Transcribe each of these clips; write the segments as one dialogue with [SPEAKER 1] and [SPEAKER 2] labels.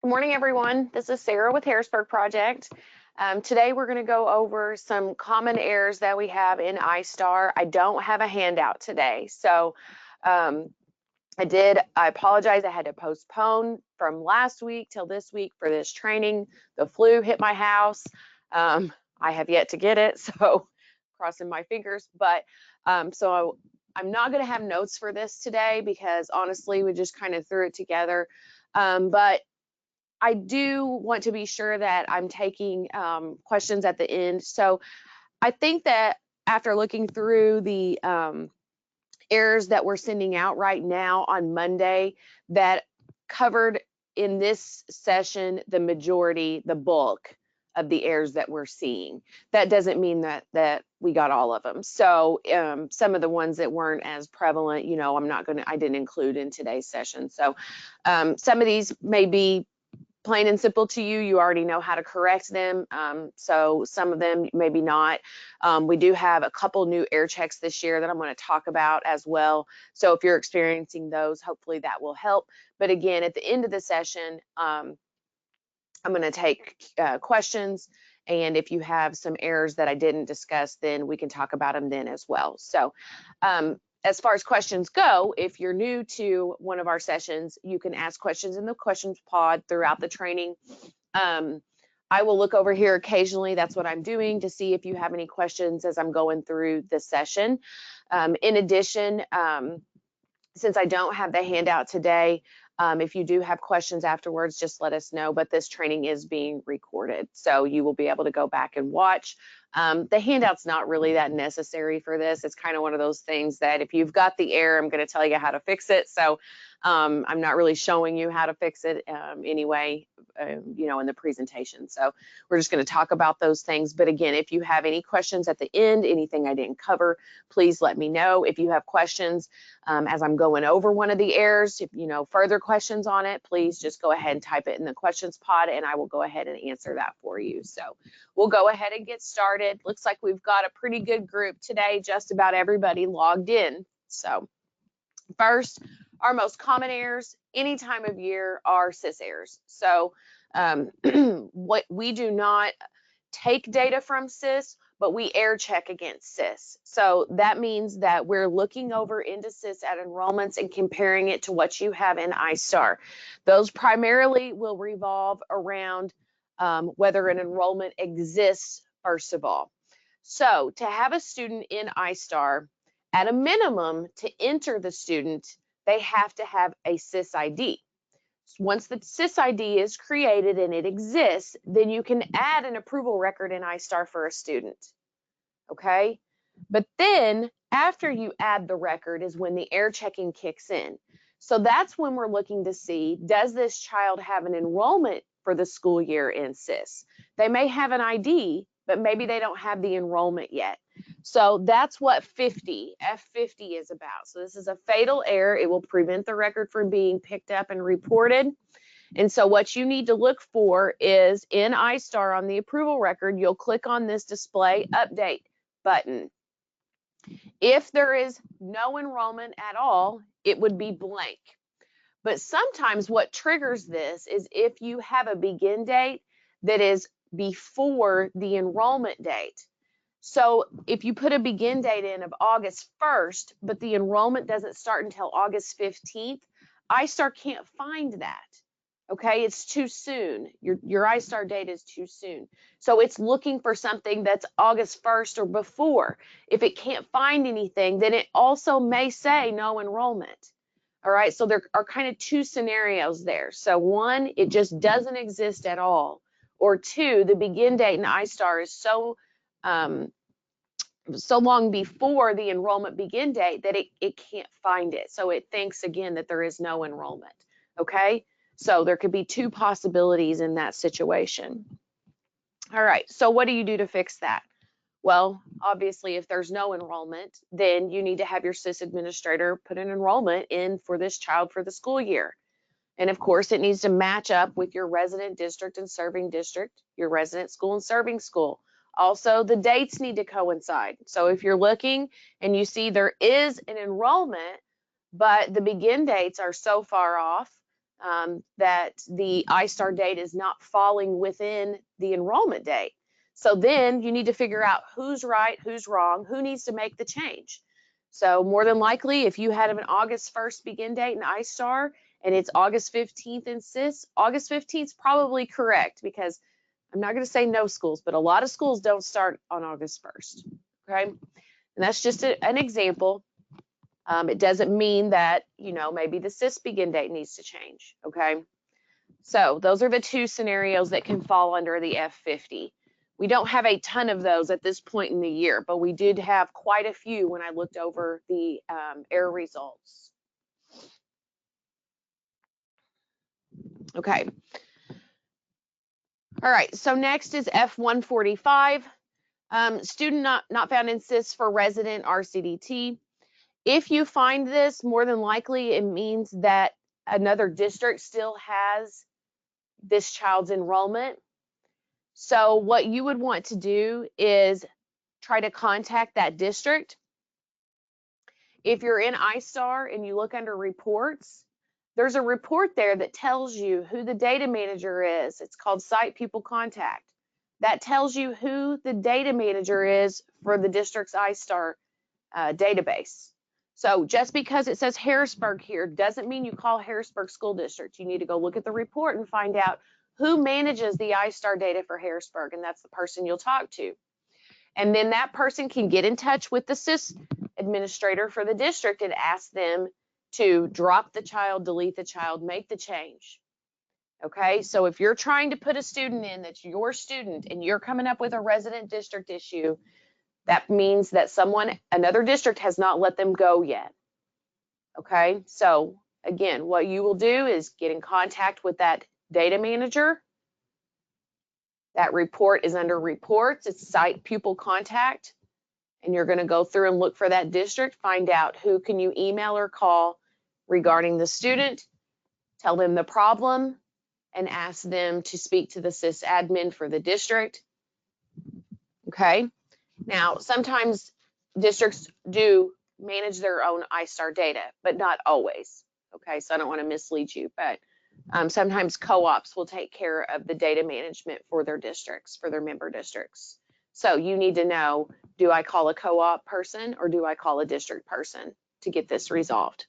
[SPEAKER 1] Good morning, everyone. This is Sarah with Harrisburg Project. Today we're going to go over some common errors that we have in iStar. I don't have a handout today, so I apologize. I had to postpone from last week till this week for this training. The flu hit my house. I have yet to get it, so crossing my fingers. But so I'm not going to have notes for this today because honestly, we just kind of threw it together. But I do want to be sure that I'm taking questions at the end. So I think that after looking through the errors that we're sending out right now on Monday, that covered in this session the majority, the bulk of the errors that we're seeing. That doesn't mean that we got all of them. So some of the ones that weren't as prevalent, I didn't include in today's session. So some of these may be plain and simple to you. You already know how to correct them. So some of them maybe not. We do have a couple new air checks this year that I'm going to talk about as well. So if you're experiencing those, hopefully that will help. But again, at the end of the session, I'm going to take questions. And if you have some errors that I didn't discuss, then we can talk about them then as well. So as far as questions go, if you're new to one of our sessions, you can ask questions in the questions pod throughout the training. I will look over here occasionally. That's what I'm doing to see if you have any questions as I'm going through the session. In addition, since I don't have the handout today, if you do have questions afterwards, just let us know, but this training is being recorded, so you will be able to go back and watch. The handout's not really that necessary for this. It's kind of one of those things that if you've got the error, I'm going to tell you how to fix it. So I'm not really showing you how to fix it anyway, in the presentation. So we're just going to talk about those things. But again, if you have any questions at the end, anything I didn't cover, please let me know. If you have questions as I'm going over one of the errors, if you know further questions on it, please just go ahead and type it in the questions pod and I will go ahead and answer that for you. So we'll go ahead and get started. Looks like we've got a pretty good group today, just about everybody logged in. So first, our most common errors any time of year are SIS errors. So what we do not take data from SIS, but we air check against SIS. So that means that we're looking over into SIS at enrollments and comparing it to what you have in iStar. Those primarily will revolve around whether an enrollment exists, first of all. So to have a student in iStar, at a minimum, to enter the student, they have to have a SIS ID. Once the SIS ID is created and it exists, then you can add an approval record in iStar for a student, okay? But then after you add the record is when the air checking kicks in. So that's when we're looking to see, does this child have an enrollment for the school year in SIS? They may have an ID, but maybe they don't have the enrollment yet. So that's what F50 is about. So this is a fatal error. It will prevent the record from being picked up and reported. And so what you need to look for is in iStar on the approval record, you'll click on this display update button. If there is no enrollment at all, it would be blank. But sometimes what triggers this is if you have a begin date that is before the enrollment date. So if you put a begin date in of August 1st, but the enrollment doesn't start until August 15th, iStar can't find that. Okay, it's too soon. Your iStar date is too soon. So it's looking for something that's August 1st or before. If it can't find anything, then it also may say no enrollment. All right, so there are kind of two scenarios there. So one, it just doesn't exist at all. Or two, the begin date in iStar is so long before the enrollment begin date that it can't find it. So it thinks again that there is no enrollment, okay? So there could be two possibilities in that situation. All right, so what do you do to fix that? Well, obviously, if there's no enrollment, then you need to have your SIS administrator put an enrollment in for this child for the school year. And of course, it needs to match up with your resident district and serving district, your resident school and serving school. Also, the dates need to coincide. So if you're looking and you see there is an enrollment, but the begin dates are so far off, that the iStar date is not falling within the enrollment date. So then you need to figure out who's right, who's wrong, who needs to make the change. So more than likely, if you had an August 1st begin date in iStar and it's August 15th in SIS, August 15th is probably correct, because I'm not going to say no schools, but a lot of schools don't start on August 1st. Okay. And that's just an example. It doesn't mean that, maybe the SIS begin date needs to change. Okay. So those are the two scenarios that can fall under the F50. We don't have a ton of those at this point in the year, but we did have quite a few when I looked over the error results. Okay. All right, so next is F145, student not found in SIS for resident RCDT. If you find this, more than likely it means that another district still has this child's enrollment. So what you would want to do is try to contact that district. If you're in iStar and you look under reports, there's a report there that tells you who the data manager is. It's called Site Pupil Contact. That tells you who the data manager is for the district's iStar database. So just because it says Harrisburg here doesn't mean you call Harrisburg School District. You need to go look at the report and find out who manages the iStar data for Harrisburg, and that's the person you'll talk to. And then that person can get in touch with the SIS administrator for the district and ask them to drop the child, delete the child, make the change. Okay, so if you're trying to put a student in that's your student and you're coming up with a resident district issue, that means that another district has not let them go yet. Okay, so again, what you will do is get in contact with that data manager. That report is under reports, it's Site Pupil Contact, and you're going to go through and look for that district, find out who can you email or call regarding the student, tell them the problem, and ask them to speak to the SIS admin for the district. Okay, now sometimes districts do manage their own iStar data, but not always. Okay, so I don't want to mislead you, but sometimes co-ops will take care of the data management for their districts, for their member districts. So you need to know, do I call a co-op person or do I call a district person to get this resolved?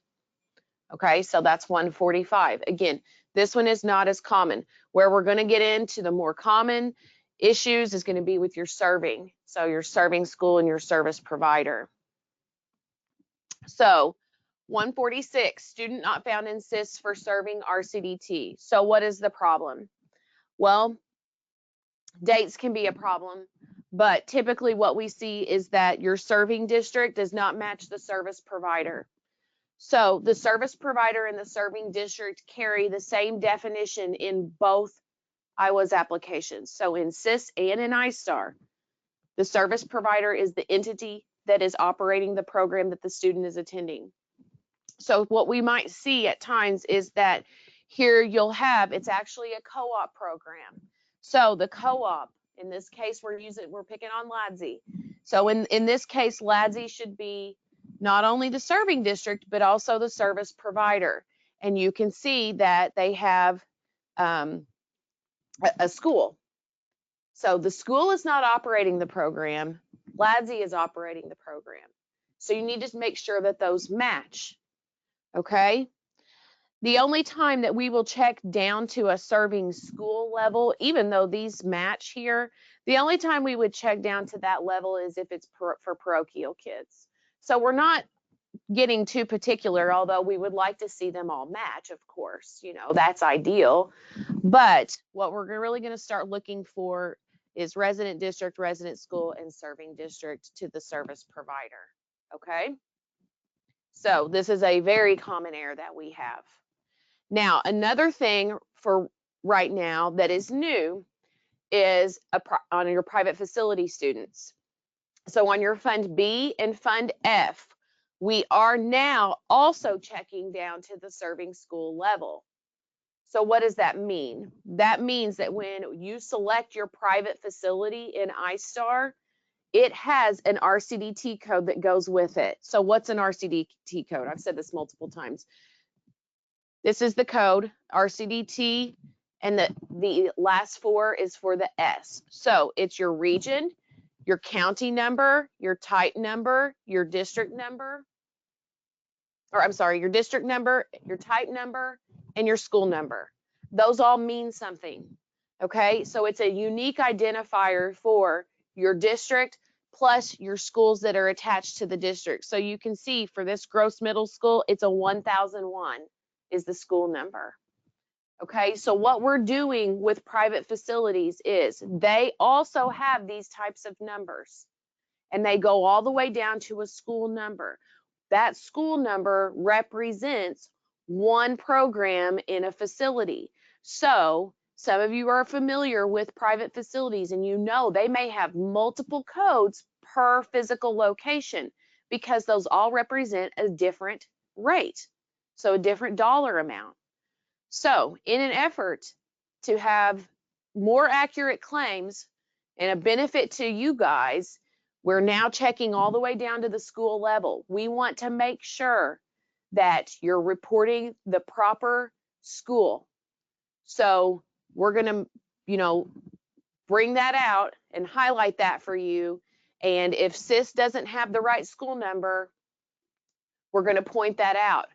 [SPEAKER 1] Okay, so that's 145. Again, this one is not as common. Where we're going to get into the more common issues is going to be with your serving. So your serving school and your service provider. So 146, student not found in SIS for serving RCDT. So what is the problem? Well, dates can be a problem, but typically what we see is that your serving district does not match the service provider. So the service provider and the serving district carry the same definition in both IWAS applications. So in SIS and in iStar, the service provider is the entity that is operating the program that the student is attending. So what we might see at times is that here you'll have, it's actually a co-op program. So the co-op, in this case, we're picking on LADSI. So in this case, LADSI should be not only the serving district, but also the service provider. And you can see that they have a school. So the school is not operating the program, LADSI is operating the program. So you need to make sure that those match. Okay, the only time that we will check down to a serving school level, even though these match here, the only time we would check down to that level is if it's for parochial kids. So we're not getting too particular, although we would like to see them all match, of course, that's ideal. But what we're really going to start looking for is resident district, resident school, and serving district to the service provider. Okay. So this is a very common error that we have. Now, another thing for right now that is new is on your private facility students. So on your Fund B and Fund F, we are now also checking down to the serving school level. So what does that mean? That means that when you select your private facility in iStar, it has an RCDT code that goes with it. So what's an RCDT code? I've said this multiple times. This is the code, RCDT, and the last 4 is for the S. So it's your region, your county number, your type number, your district number, or I'm sorry, your district number, your type number, and your school number. Those all mean something, okay? So it's a unique identifier for your district plus your schools that are attached to the district. So you can see for this Gross Middle School, it's a 1001 is the school number. Okay, so what we're doing with private facilities is they also have these types of numbers, and they go all the way down to a school number. That school number represents one program in a facility. So some of you are familiar with private facilities, and you know they may have multiple codes per physical location because those all represent a different rate, so a different dollar amount. So in an effort to have more accurate claims and a benefit to you guys, we're now checking all the way down to the school level. We want to make sure that you're reporting the proper school. So we're going to, bring that out and highlight that for you. And if SIS doesn't have the right school number, we're going to point that out.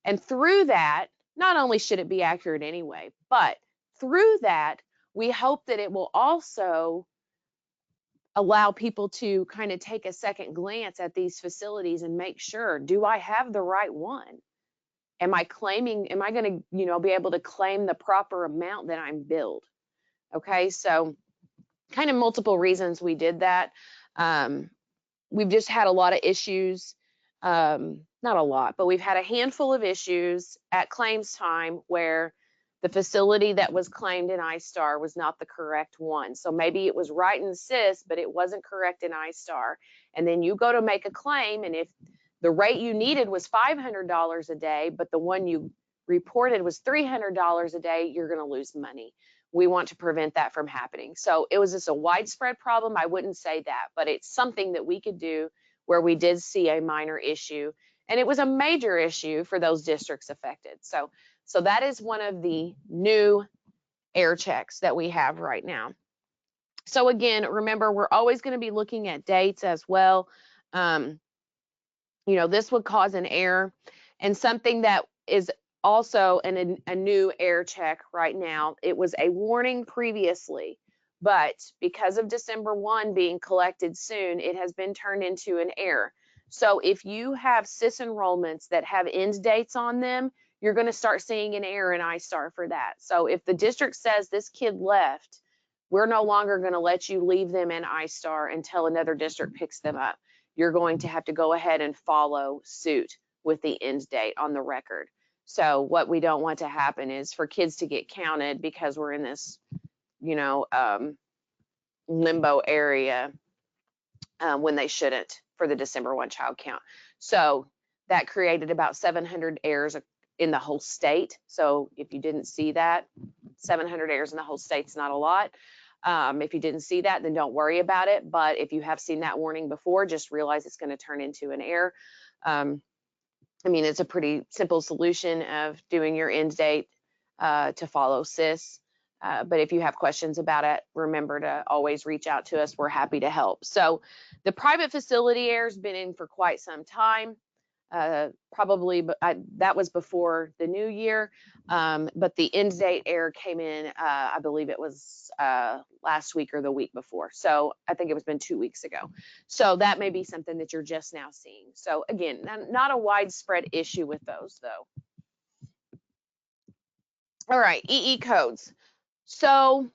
[SPEAKER 1] And through that, not only should it be accurate anyway, but through that, we hope that it will also allow people to kind of take a second glance at these facilities and make sure, do I have the right one? Am I going to, be able to claim the proper amount that I'm billed? Okay, so kind of multiple reasons we did that. We've just had a lot of issues, not a lot, but we've had a handful of issues at claims time where the facility that was claimed in iStar was not the correct one. So maybe it was right in SIS, but it wasn't correct in iStar. And then you go to make a claim, and if the rate you needed was $500 a day, but the one you reported was $300 a day, you're going to lose money. We want to prevent that from happening. So it was just a widespread problem. I wouldn't say that, but it's something that we could do where we did see a minor issue, and it was a major issue for those districts affected. So that is one of the new air checks that we have right now. So again, remember, we're always going to be looking at dates as well. This would cause an error, and something that is also a new air check right now. It was a warning previously, but because of December 1 being collected soon, it has been turned into an error. So if you have SIS enrollments that have end dates on them, you're going to start seeing an error in iStar for that. So if the district says this kid left, we're no longer going to let you leave them in iStar until another district picks them up. You're going to have to go ahead and follow suit with the end date on the record. So what we don't want to happen is for kids to get counted because we're in this, limbo area when they shouldn't for the December 1 child count. So that created about 700 errors in the whole state. So if you didn't see that, 700 errors in the whole state's not a lot. If you didn't see that, then don't worry about it. But if you have seen that warning before, just realize it's going to turn into an error. It's a pretty simple solution of doing your end date to follow SIS. But if you have questions about it, remember to always reach out to us. We're happy to help. So the private facility error has been in for quite some time. Probably, but that was before the new year. But the end date error came in, I believe it was last week or the week before. So I think it's been 2 weeks ago. So that may be something that you're just now seeing. So again, not a widespread issue with those though. All right, EE codes. So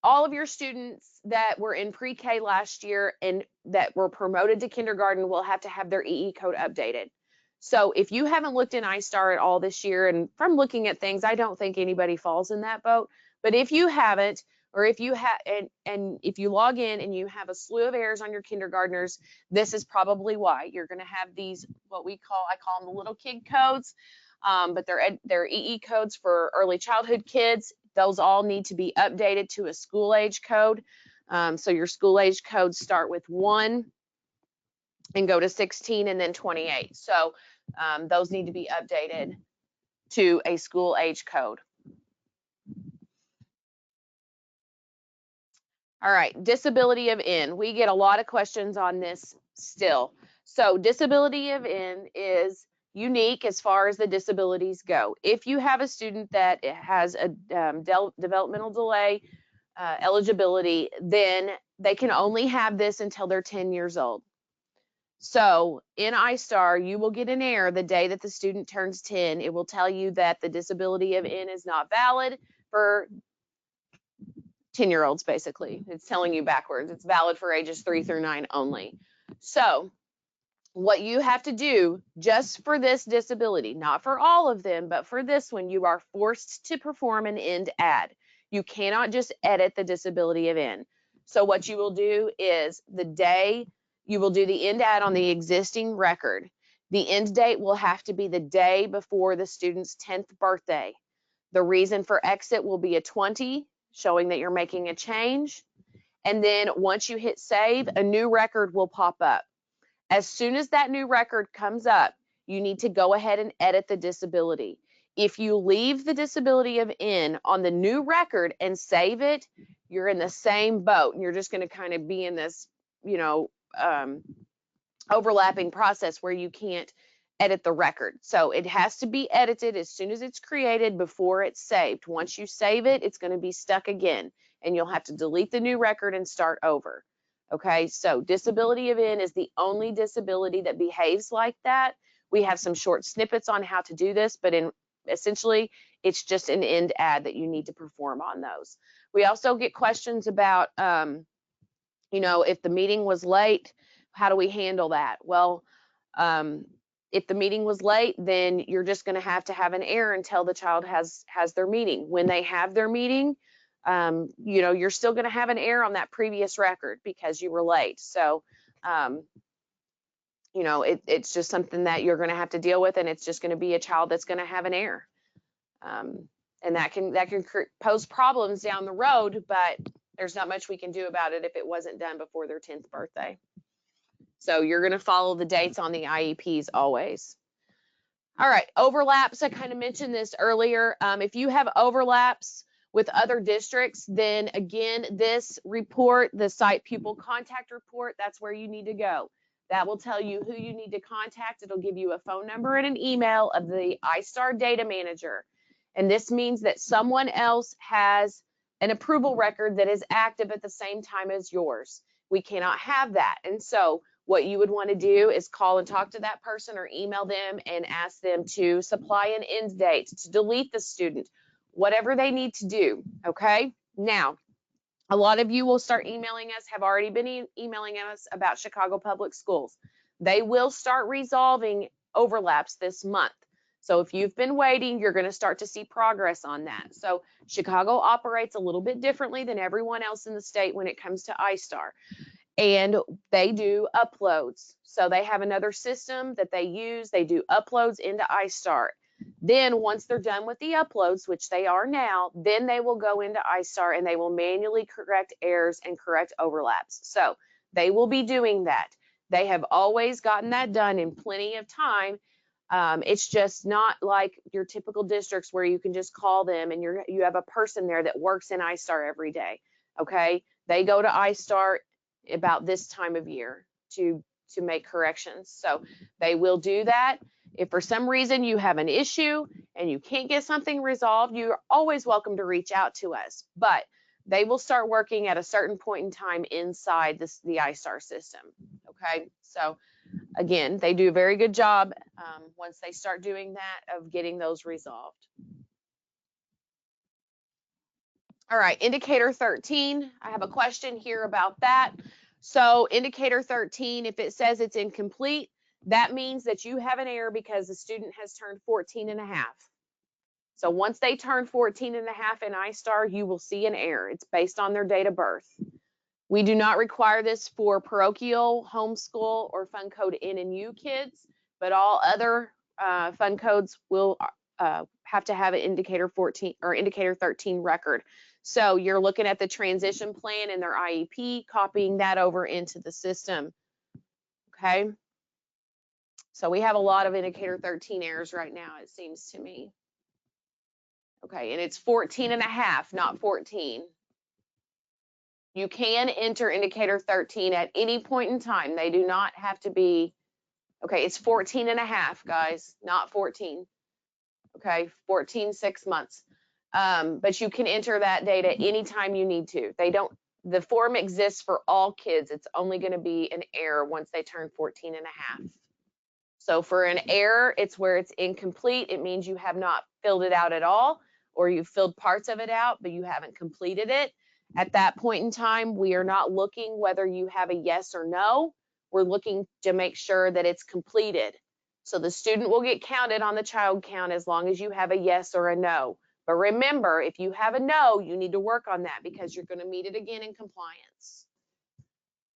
[SPEAKER 1] all of your students that were in pre-K last year and that were promoted to kindergarten will have to have their EE code updated. So if you haven't looked in iStar at all this year, and from looking at things, I don't think anybody falls in that boat. But if you haven't, or if you have, and if you log in and you have a slew of errors on your kindergartners, this is probably why. You're going to have these, I call them the little kid codes, but they're EE codes for early childhood kids. Those all need to be updated to a school age code. So your school age codes start with 1 and go to 16 and then 28. So those need to be updated to a school age code. All right, disability of N. We get a lot of questions on this still. So disability of N is unique as far as the disabilities go. If you have a student that has a developmental delay eligibility, then they can only have this until they're 10 years old. So in iStar, you will get an error the day that the student turns 10. It will tell you that the disability of N is not valid for 10-year-olds, basically. It's telling you backwards. It's valid for ages 3 through 9 only. So what you have to do just for this disability, not for all of them, but for this one, you are forced to perform an end add. You cannot just edit the disability of N. So what you will do is the day you will do the end add on the existing record. The end date will have to be the day before the student's 10th birthday. The reason for exit will be a 20, showing that you're making a change. And then once you hit save, a new record will pop up. As soon as that new record comes up, you need to go ahead and edit the disability. If you leave the disability of N on the new record and save it, you're in the same boat, and you're just going to kind of be in this, overlapping process where you can't edit the record. So it has to be edited as soon as it's created before it's saved. Once you save it, it's going to be stuck again, and you'll have to delete the new record and start over. Okay, so disability of N is the only disability that behaves like that. We have some short snippets on how to do this, but essentially, it's just an end add that you need to perform on those. We also get questions about, if the meeting was late, how do we handle that? Well, if the meeting was late, then you're just going to have an error until the child has their meeting. When they have their meeting, you're still going to have an error on that previous record because you were late. So, it's just something that you're going to have to deal with, and it's just going to be a child that's going to have an error. And that can pose problems down the road, but there's not much we can do about it if it wasn't done before their 10th birthday. So you're going to follow the dates on the IEPs always. All right, overlaps. I kind of mentioned this earlier. If you have overlaps with other districts, then again, this report, the site pupil contact report, that's where you need to go. That will tell you who you need to contact. It'll give you a phone number and an email of the iStar data manager. And this means that someone else has an approval record that is active at the same time as yours. We cannot have that. And so what you would want to do is call and talk to that person or email them and ask them to supply an end date, to delete the student, whatever they need to do. Okay. Now, a lot of you will start emailing us, have already been emailing us about Chicago Public Schools. They will start resolving overlaps this month. So if you've been waiting, you're going to start to see progress on that. So Chicago operates a little bit differently than everyone else in the state when it comes to iStar. And they do uploads. So they have another system that they use. They do uploads into iStar. Then once they're done with the uploads, which they are now, then they will go into iStar and they will manually correct errors and correct overlaps. So they will be doing that. They have always gotten that done in plenty of time. It's just not like your typical districts where you can just call them and you have a person there that works in iStar every day. Okay, they go to iStar about this time of year to make corrections. So they will do that. If for some reason you have an issue and you can't get something resolved, you're always welcome to reach out to us. But they will start working at a certain point in time inside the iStar system. Okay, so again, they do a very good job once they start doing that of getting those resolved. All right, indicator 13. I have a question here about that. So indicator 13, if it says it's incomplete, that means that you have an error because the student has turned 14 and a half. So once they turn 14 and a half in iStar, you will see an error. It's based on their date of birth. We do not require this for parochial, homeschool, or Fund Code N and U kids, but all other Fund Codes will have to have an indicator 14 or indicator 13 record. So you're looking at the transition plan and their IEP, copying that over into the system. Okay. So we have a lot of indicator 13 errors right now, it seems to me. Okay, and it's 14 and a half, not 14. You can enter indicator 13 at any point in time. They do not have to be, okay, it's 14 and a half, guys, not 14. Okay, 14, 6 months. But you can enter that data anytime you need to. The form exists for all kids. It's only going to be an error once they turn 14 and a half. So for an error, it's where it's incomplete. It means you have not filled it out at all, or you've filled parts of it out, but you haven't completed it. At that point in time, we are not looking whether you have a yes or no. We're looking to make sure that it's completed. So the student will get counted on the child count as long as you have a yes or a no. But remember, if you have a no, you need to work on that because you're going to meet it again in compliance.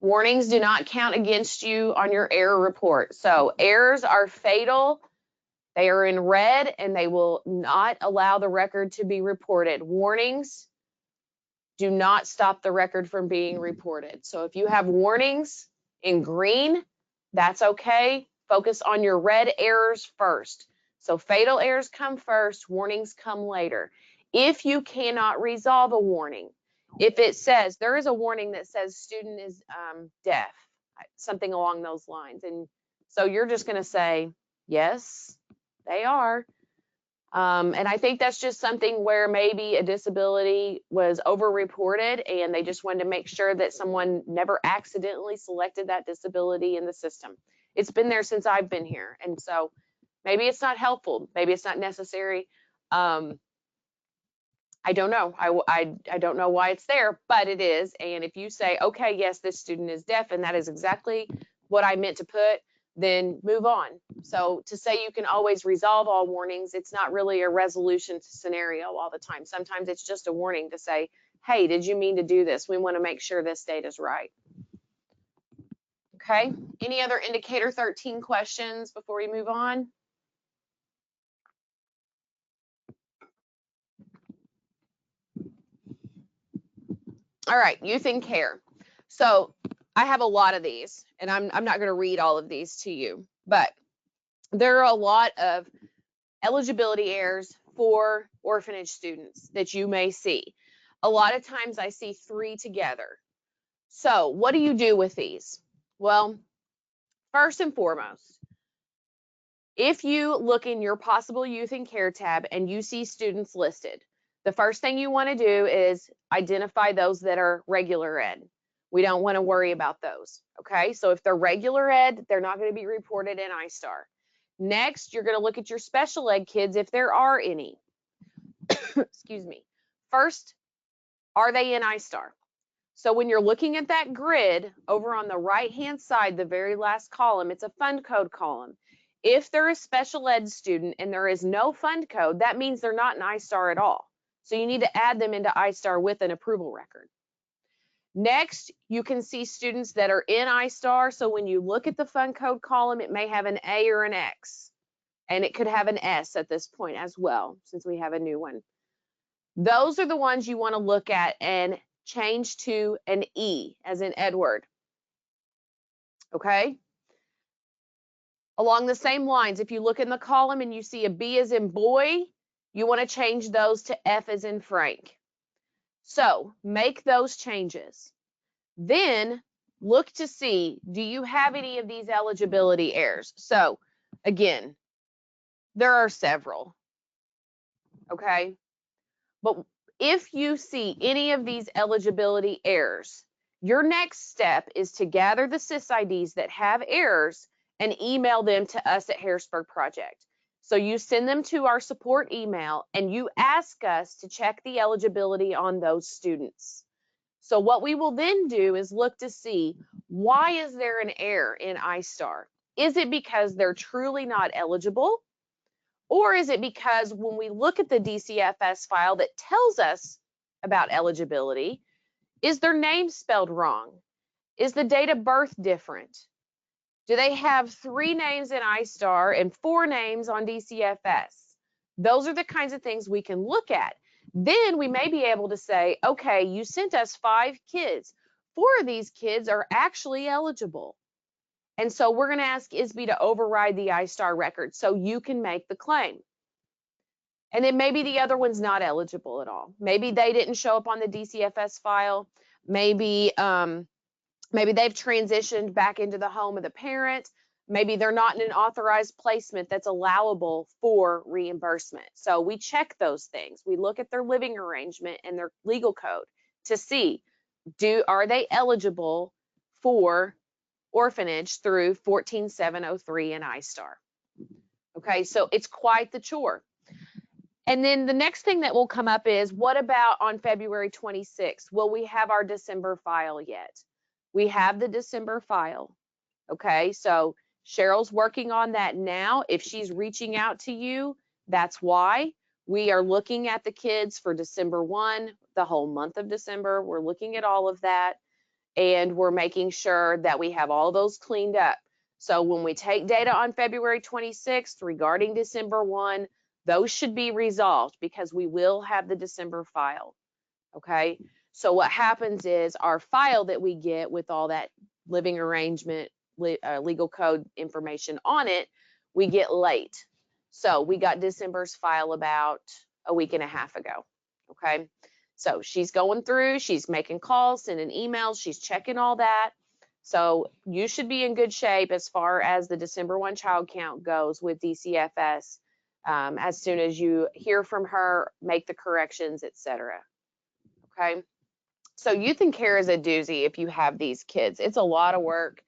[SPEAKER 1] Warnings do not count against you on your error report. So errors are fatal. They are in red and they will not allow the record to be reported. Warnings do not stop the record from being reported. So if you have warnings in green, that's okay. Focus on your red errors first. So fatal errors come first, warnings come later. If you cannot resolve a warning, if it says, there is a warning that says student is deaf, something along those lines. And so you're just gonna say, yes, they are. And I think that's just something where maybe a disability was over-reported and they just wanted to make sure that someone never accidentally selected that disability in the system. It's been there since I've been here. And so maybe it's not helpful. Maybe it's not necessary. I don't know. I don't know why it's there, but it is. And if you say, okay, yes, this student is deaf and that is exactly what I meant to put, then move on. So to say you can always resolve all warnings, it's not really a resolution scenario all the time. Sometimes it's just a warning to say, hey, did you mean to do this? We want to make sure this data is right. Okay, any other indicator 13 questions before we move on? All right, youth in care. So I have a lot of these, and I'm not going to read all of these to you, but there are a lot of eligibility errors for orphanage students that you may see. A lot of times I see 3 together. So what do you do with these? Well, first and foremost, if you look in your possible youth in care tab and you see students listed, the first thing you want to do is identify those that are regular ed. We don't want to worry about those. Okay, so if they're regular ed, they're not going to be reported in iStar. Next, you're going to look at your special ed kids if there are any. Excuse me. First, are they in iStar? So when you're looking at that grid over on the right-hand side, the very last column, it's a fund code column. If they're a special ed student and there is no fund code, that means they're not in iStar at all. So you need to add them into iStar with an approval record. Next, you can see students that are in iStar. So when you look at the fund code column, it may have an A or an X, and it could have an S at this point as well, since we have a new one. Those are the ones you want to look at and change to an E, as in Edward. Okay? Along the same lines, if you look in the column and you see a B as in boy, you want to change those to F as in Frank. So make those changes. Then look to see, do you have any of these eligibility errors? So again, there are several. Okay? But if you see any of these eligibility errors, your next step is to gather the SysIDs that have errors and email them to us at Harrisburg Project. So you send them to our support email and you ask us to check the eligibility on those students. So what we will then do is look to see, why is there an error in iStar? Is it because they're truly not eligible? Or is it because when we look at the DCFS file that tells us about eligibility, is their name spelled wrong? Is the date of birth different? Do they have 3 names in iStar and 4 names on DCFS? Those are the kinds of things we can look at. Then we may be able to say, okay, you sent us 5 kids. 4 of these kids are actually eligible. And so we're going to ask ISBE to override the iStar record so you can make the claim. And then maybe the other one's not eligible at all. Maybe they didn't show up on the DCFS file. Maybe maybe they've transitioned back into the home of the parent. Maybe they're not in an authorized placement that's allowable for reimbursement. So we check those things. We look at their living arrangement and their legal code to see, are they eligible for orphanage through 14703 and iStar. Okay, so it's quite the chore. And then the next thing that will come up is, what about on February 26th? Will we have our December file yet? We have the December file. Okay, so Cheryl's working on that now. If she's reaching out to you, that's why. We are looking at the kids for December 1, the whole month of December. We're looking at all of that, and we're making sure that we have all those cleaned up. So when we take data on February 26th regarding December 1, those should be resolved because we will have the December file. Okay, so what happens is our file that we get with all that living arrangement, legal code information on it, we get late. So we got December's file about a week and a half ago. Okay, so she's going through, she's making calls, sending emails, she's checking all that. So you should be in good shape as far as the December 1 child count goes with DCFS. As soon as you hear from her, make the corrections, etc. Okay, so youth and care is a doozy if you have these kids. It's a lot of work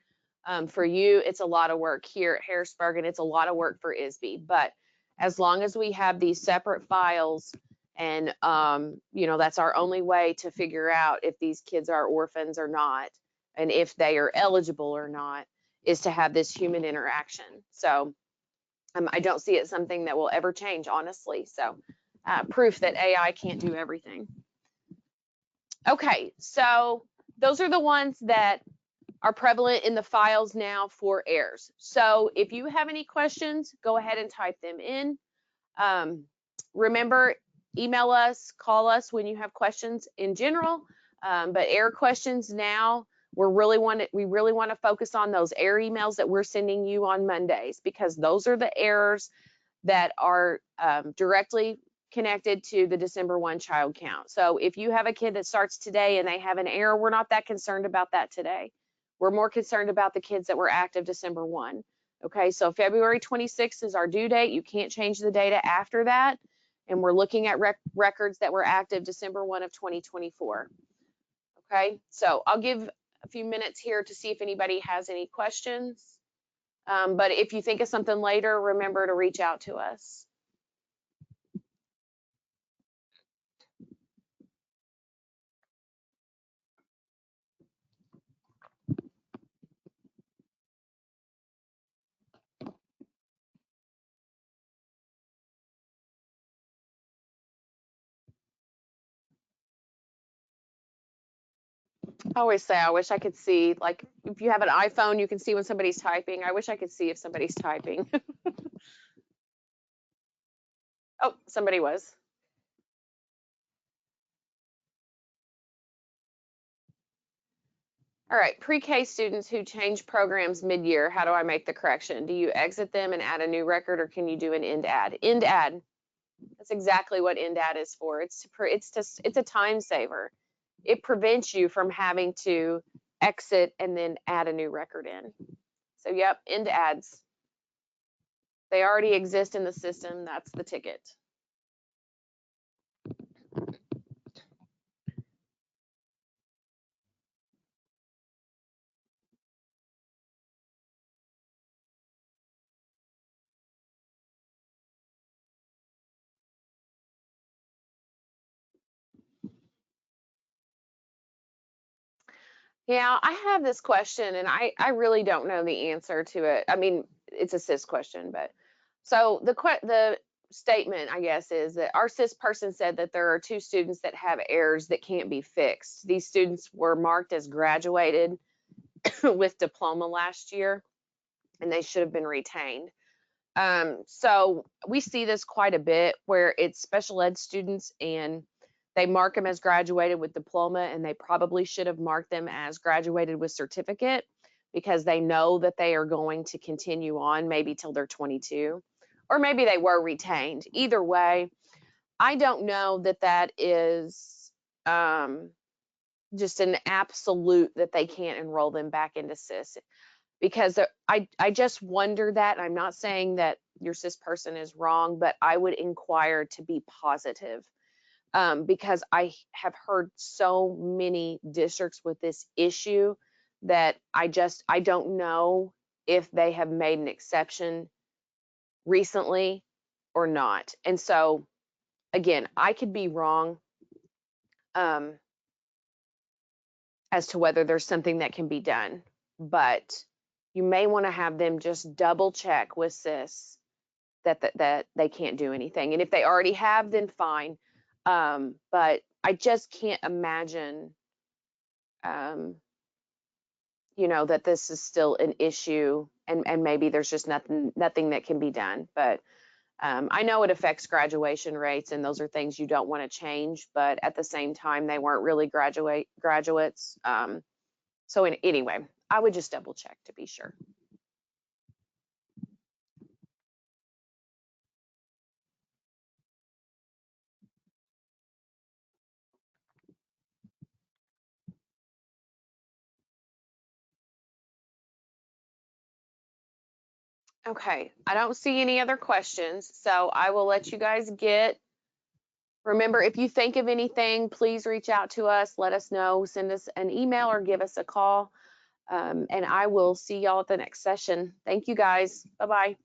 [SPEAKER 1] for you. It's a lot of work here at Harrisburg, and it's a lot of work for ISB. But as long as we have these separate files, and you know, that's our only way to figure out if these kids are orphans or not, and if they are eligible or not, is to have this human interaction. So I don't see it something that will ever change, honestly. So proof that AI can't do everything. Okay, so those are the ones that are prevalent in the files now for heirs. So if you have any questions, go ahead and type them in. Remember, email us, call us when you have questions in general, but heir questions now, we really want to focus on those heir emails that we're sending you on Mondays, because those are the heirs that are directly connected to the December 1 child count. So if you have a kid that starts today and they have an heir, we're not that concerned about that today. We're more concerned about the kids that were active December 1. Okay, so February 26th is our due date. You can't change the data after that. And we're looking at records that were active December 1 of 2024. Okay, so I'll give a few minutes here to see if anybody has any questions. But if you think of something later, remember to reach out to us. I always say, I wish I could see, like, if you have an iPhone, you can see when somebody's typing. I wish I could see if somebody's typing. Oh, somebody was. All right, pre-K students who change programs mid-year, how do I make the correction? Do you exit them and add a new record, or can you do an end add? End add. That's exactly what end add is for. It's a time saver. It prevents you from having to exit and then add a new record in. So yep, end adds. They already exist in the system. That's the ticket. Yeah, I have this question, and I really don't know the answer to it. I mean, it's a SIS question, but so the statement, I guess, is that our SIS person said that there are 2 students that have errors that can't be fixed. These students were marked as graduated with diploma last year, and they should have been retained. So we see this quite a bit where it's special ed students and they mark them as graduated with diploma, and they probably should have marked them as graduated with certificate, because they know that they are going to continue on maybe till they're 22, or maybe they were retained. Either way, I don't know that that is just an absolute that they can't enroll them back into SIS, because I just wonder that. I'm not saying that your SIS person is wrong, but I would inquire to be positive, because I have heard so many districts with this issue that I don't know if they have made an exception recently or not. And so again, I could be wrong as to whether there's something that can be done, but you may want to have them just double check with SIS that they can't do anything. And if they already have, then fine. But I just can't imagine, that this is still an issue, and maybe there's just nothing that can be done. But I know it affects graduation rates, and those are things you don't want to change. But at the same time, they weren't really graduates. So anyway, I would just double check to be sure. Okay, I don't see any other questions, so I will let you guys get. Remember, if you think of anything, please reach out to us, let us know, send us an email or give us a call. And I will see y'all at the next session. Thank you guys. Bye-bye.